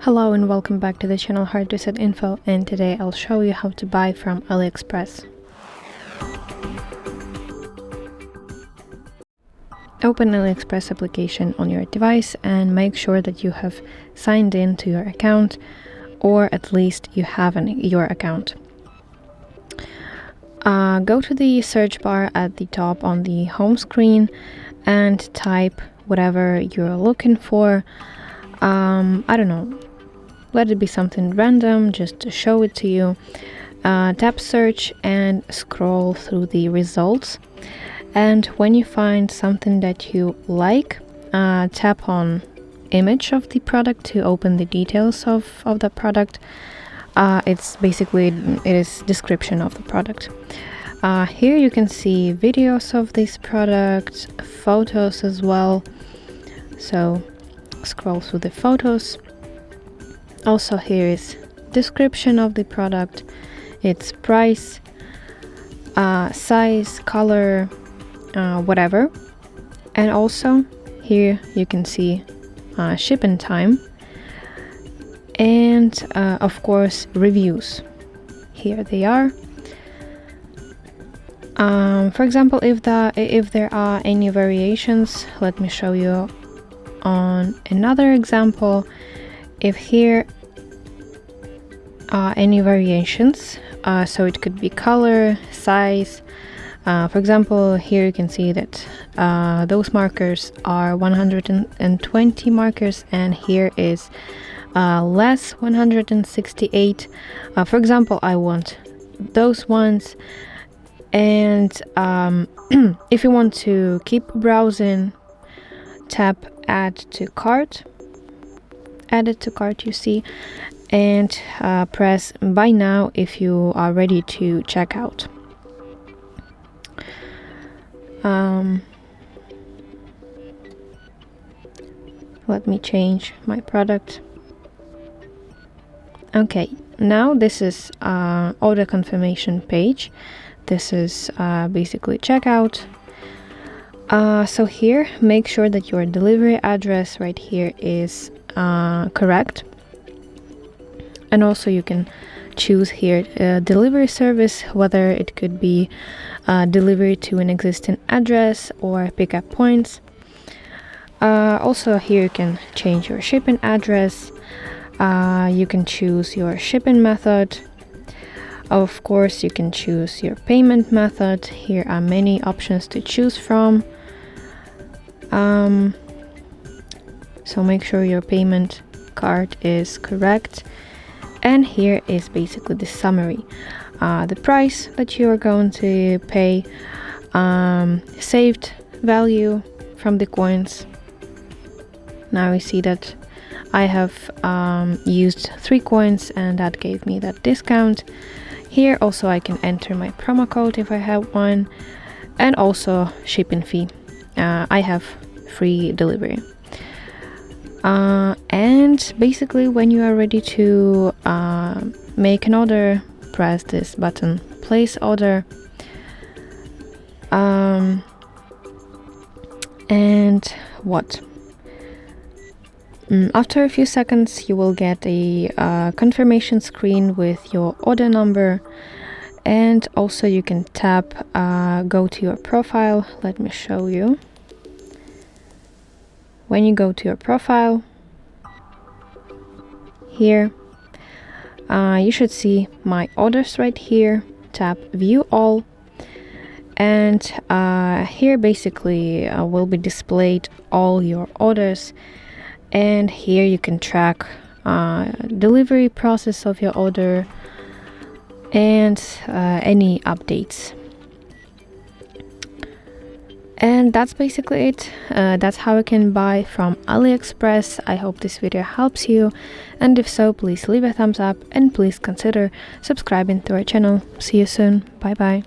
Hello and welcome back to the channel HardReset.Info, and today I'll show you how to buy from AliExpress. Open AliExpress application on your device and make sure that you have signed in to your account, or at least you have your account. Go to the search bar at the top on the home screen and type whatever you're looking for. I don't know, let it be something random just to show it to you. Tap search and scroll through the results, and when you find something that you like, tap on image of the product to open the details of the product. It is description of the product. Here you can see videos of this product, photos as well, so scroll through the photos. Also, here is description of the product, its price, size, color, whatever. And also here you can see shipping time and of course reviews. Here they are. For example, if there are any variations, let me show you on another example. If here are any variations, so it could be color, size. For example, here you can see that those markers are 120 markers, and here is less 168. For example, I want those ones. And if you want to keep browsing, tap add to cart, add it to cart, you see, and press buy now if you are ready to check out. Let me change my product. Okay, now this is order confirmation page. This is basically checkout. So here, make sure that your delivery address right here is correct. And also you can choose here delivery service, whether it could be delivery to an existing address or pickup points. Also here you can change your shipping address. You can choose your shipping method. Of course, you can choose your payment method. Here are many options to choose from. So make sure your payment card is correct. And here is basically the summary. The price that you are going to pay, saved value from the coins. Now we see that I have used 3 coins, and that gave me that discount. Here also I can enter my promo code if I have one, and also shipping fee. I have free delivery. And basically when you are ready to make an order, press this button, place order. And what? After a few seconds you will get a confirmation screen with your order number, and also you can tap go to your profile. Let me show you. When you go to your profile, here you should see my orders right here. Tap view all, and here basically will be displayed all your orders. And here you can track delivery process of your order and any updates. And that's basically it. That's how you can buy from AliExpress. I hope this video helps you, and if so, please leave a thumbs up and please consider subscribing to our channel. See you soon. Bye bye.